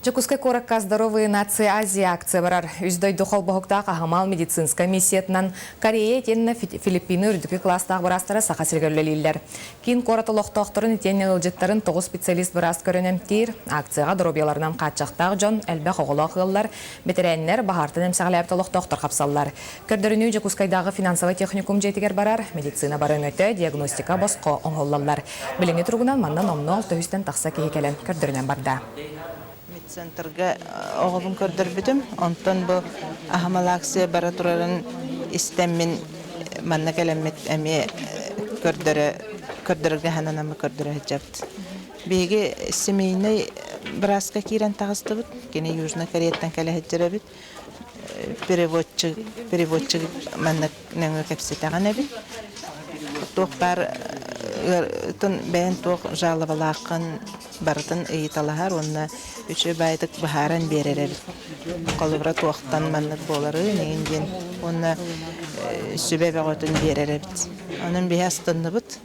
Жакускай коракка здоровые нации Азия акция барар. Үздой дохол бохокта Кахамал медицинска миссиятынан Корея тенна Филиппины үрдікі класстағы барастары сақа сергерлелілер. Кин коратылықтақтырын итен ылжеттарын 9 специалист бараст көрінем тир. Акцияға дробияларынан қатшақтағы жон әлбә қоғылы қығылар, бетерәннер бағартын әмсәғіләптілықтақтыр қапсаллар. Көрдіріні Жакускайдағы финансовый техникум жетігер барар, медицина барын өті, диагностика босқо оңғоллалар. Біліңі тұрғынан маннан омны 600-тен тақса кейкелен көрдірінен барда. Центрга оғылын көрдір бітім. Онтан бұл ахамалаксия бара тұрарын істемін манна кәлемет әме көрдірге хананамы көрдірі жапты. Беге семейный браска кирен тағысты бұд. Кені Южна Кореяттан кәлі хеджері бұд. Переводчы манна нәңі кәпсетаған әбі. Тоқпар бәйін тоқ жалывалақын барытын ыйыталахар, онна үші байдық бұхаран берер әбі. Қолыбыра тоқтан маннық болары, негінден онна сүбе бәғотын берер әбі. Оның бей астынны бұд.